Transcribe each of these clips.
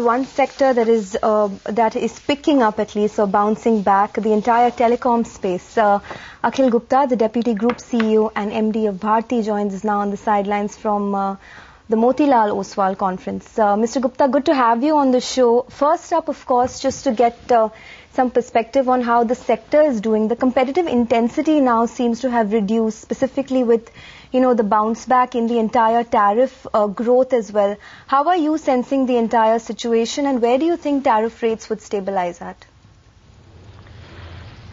one sector that is picking up at least or bouncing back, the entire telecom space. Akhil Gupta, the Deputy Group CEO and MD of Bharti, joins us now on the sidelines from the Motilal Oswal conference. Mr. Gupta, good to have you on the show. First up, of course, just to get some perspective on how the sector is doing. The competitive intensity now seems to have reduced, specifically with, the bounce back in the entire tariff growth as well. How are you sensing the entire situation, and where do you think tariff rates would stabilize at?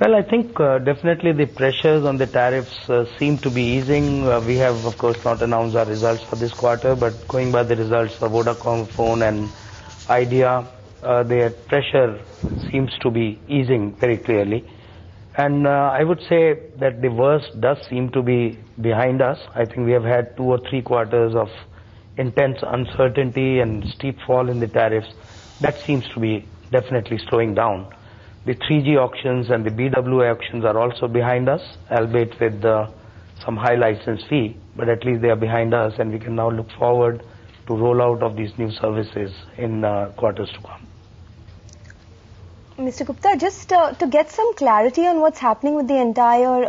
Well, I think definitely the pressures on the tariffs seem to be easing. We have, of course, not announced our results for this quarter, but going by the results for Vodacom Phone and Idea, their pressure seems to be easing very clearly. And I would say that the worst does seem to be behind us. I think we have had 2 or 3 quarters of intense uncertainty and steep fall in the tariffs. That seems to be definitely slowing down. The 3G auctions and the BWA auctions are also behind us, albeit with some high license fee, but at least they are behind us, and we can now look forward to rollout of these new services in quarters to come. Mr. Gupta, just to get some clarity on what's happening with the entire,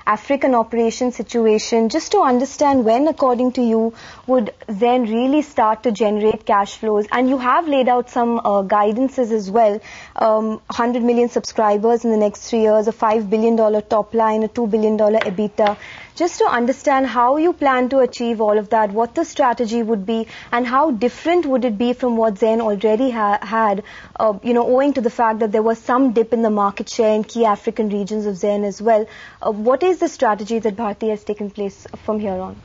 African operation situation, just to understand when, according to you, would Zen really start to generate cash flows? And you have laid out some guidances as well, 100 million subscribers in the next 3 years, a $5 billion top line, a $2 billion EBITDA. Just to understand how you plan to achieve all of that, what the strategy would be, and how different would it be from what Zen already had, owing to the fact that there was some dip in the market share in key African regions of Zen as well. What is the strategy that Bharti has taken place from here on?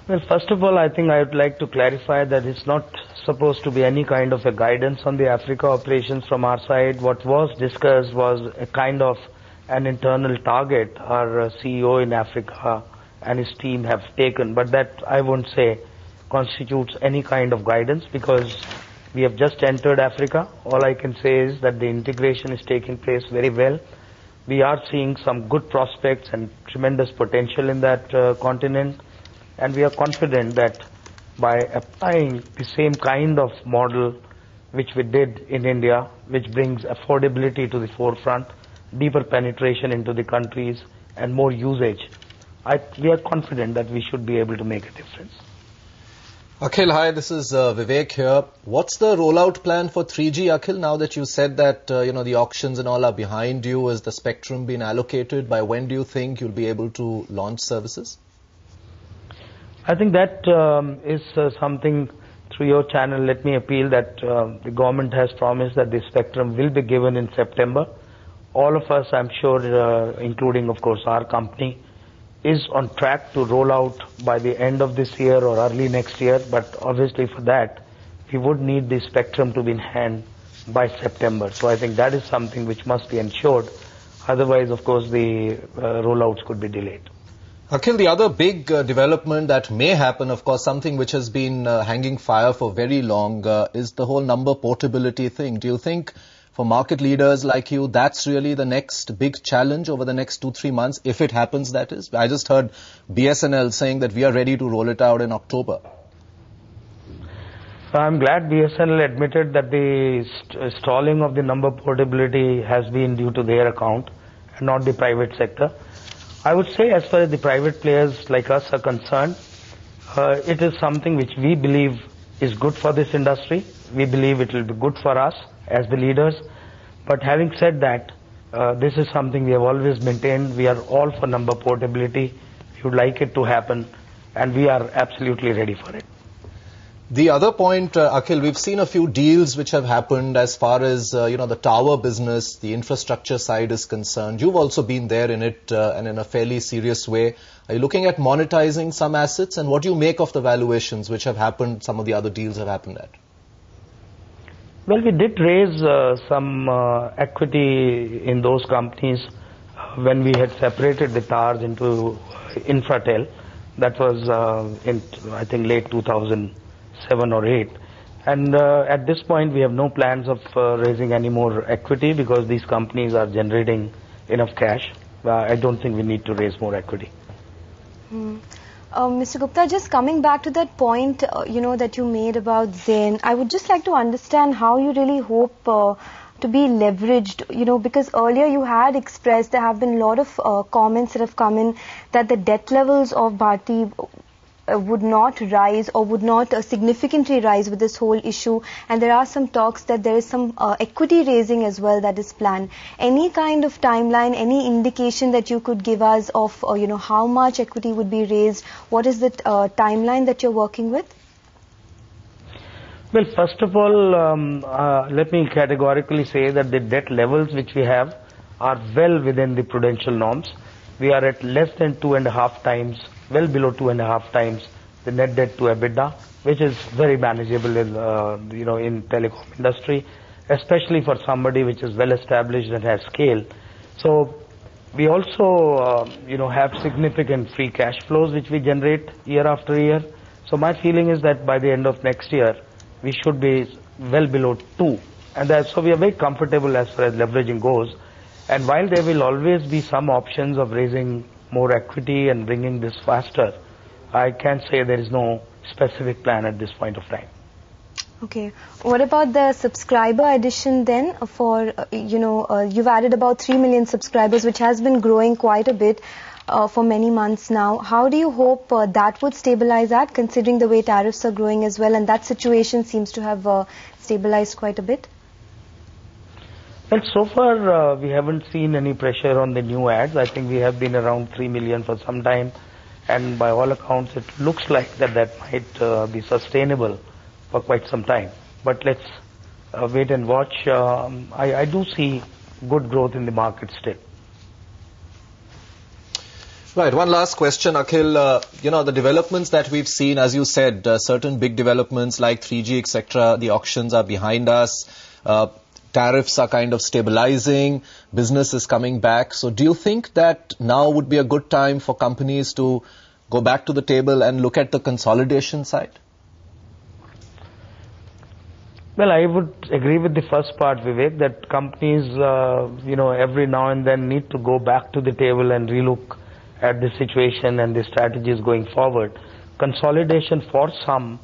Well, first of all, I think I would like to clarify that it's not supposed to be any kind of a guidance on the Africa operations from our side. What was discussed was a kind of an internal target our CEO in Africa and his team have taken, but that I won't say constitutes any kind of guidance because we have just entered Africa. All I can say is that the integration is taking place very well. We are seeing some good prospects and tremendous potential in that continent, and we are confident that by applying the same kind of model which we did in India, which brings affordability to the forefront, deeper penetration into the countries and more usage, we are confident that we should be able to make a difference. Akhil, hi, this is Vivek here. What's the rollout plan for 3G, Akhil, now that you said that the auctions and all are behind you? Has the spectrum been allocated? By when do you think you'll be able to launch services? I think that is something through your channel. Let me appeal that the government has promised that the spectrum will be given in September. All of us, I'm sure, including, of course, our company, is on track to roll out by the end of this year or early next year. But obviously for that, we would need the spectrum to be in hand by September. So I think that is something which must be ensured. Otherwise, of course, the rollouts could be delayed. Akhil, the other big development that may happen, of course, something which has been hanging fire for very long, is the whole number portability thing. Do you think for market leaders like you, that's really the next big challenge over the next 2-3 months, if it happens, that is? I just heard BSNL saying that we are ready to roll it out in October. I'm glad BSNL admitted that the stalling of the number portability has been due to their account and not the private sector. I would say as far as the private players like us are concerned, it is something which we believe is good for this industry. We believe it will be good for us as the leaders. But having said that, this is something we have always maintained. We are all for number portability. We would like it to happen, and we are absolutely ready for it. The other point, Akhil, we've seen a few deals which have happened as far as, the tower business, the infrastructure side is concerned. You've also been there in it and in a fairly serious way. Are you looking at monetizing some assets, and what do you make of the valuations which have happened, some of the other deals have happened at? Well, we did raise some equity in those companies when we had separated the towers into Infratel. That was in, I think, late 2007 or 8. And at this point, we have no plans of raising any more equity because these companies are generating enough cash. I don't think we need to raise more equity. Mr. Gupta, just coming back to that point, that you made about Zain, I would just like to understand how you really hope to be leveraged, because earlier you had expressed, there have been a lot of comments that have come in that the debt levels of Bharti would not rise or would not significantly rise with this whole issue, and there are some talks that there is some equity raising as well that is planned. Any kind of timeline, any indication that you could give us of how much equity would be raised? What is the timeline that you're working with? Well, first of all, let me categorically say that the debt levels which we have are well within the prudential norms. We are at less than 2.5 times, well below 2.5 times the net debt to EBITDA, which is very manageable in telecom industry, especially for somebody which is well established and has scale. So we also have significant free cash flows which we generate year after year. So my feeling is that by the end of next year we should be well below 2, and so we are very comfortable as far as leveraging goes. And while there will always be some options of raising more equity and bringing this faster, I can't say there is no specific plan at this point of time. Okay. What about the subscriber addition then? For, you've added about 3 million subscribers, which has been growing quite a bit for many months now. How do you hope that would stabilize at, considering the way tariffs are growing as well, and that situation seems to have stabilized quite a bit? Well, so far we haven't seen any pressure on the new ads. I think we have been around 3 million for some time, and by all accounts it looks like that might be sustainable for quite some time. But let's wait and watch. I do see good growth in the market still. Right, one last question, Akhil. The developments that we've seen, as you said, certain big developments like 3G, etc., the auctions are behind us. Tariffs are kind of stabilizing, business is coming back. So do you think that now would be a good time for companies to go back to the table and look at the consolidation side? Well, I would agree with the first part, Vivek, that companies, every now and then need to go back to the table and relook at the situation and the strategies going forward. Consolidation for some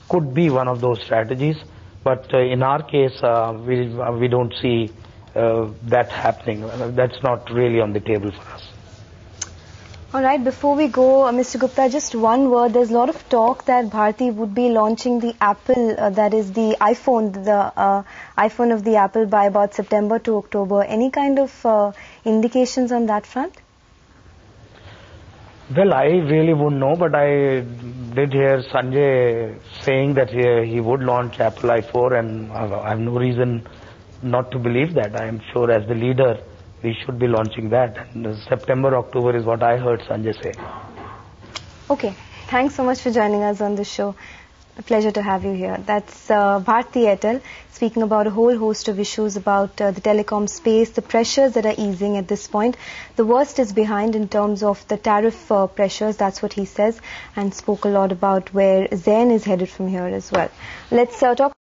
could be one of those strategies. But in our case, we don't see that happening. That's not really on the table for us. All right, before we go, Mr. Gupta, just one word. There's a lot of talk that Bharti would be launching the Apple, that is the iPhone, the iPhone of the Apple by about September to October. Any kind of indications on that front? Well, I really wouldn't know, but I did hear Sanjay saying that he would launch Apple i4, and I have no reason not to believe that. I am sure as the leader, we should be launching that. And September, October is what I heard Sanjay say. Okay. Thanks so much for joining us on the show. A pleasure to have you here. That's Bharti Airtel speaking about a whole host of issues about the telecom space, the pressures that are easing at this point. The worst is behind in terms of the tariff pressures, that's what he says, and spoke a lot about where Zain is headed from here as well. Let's talk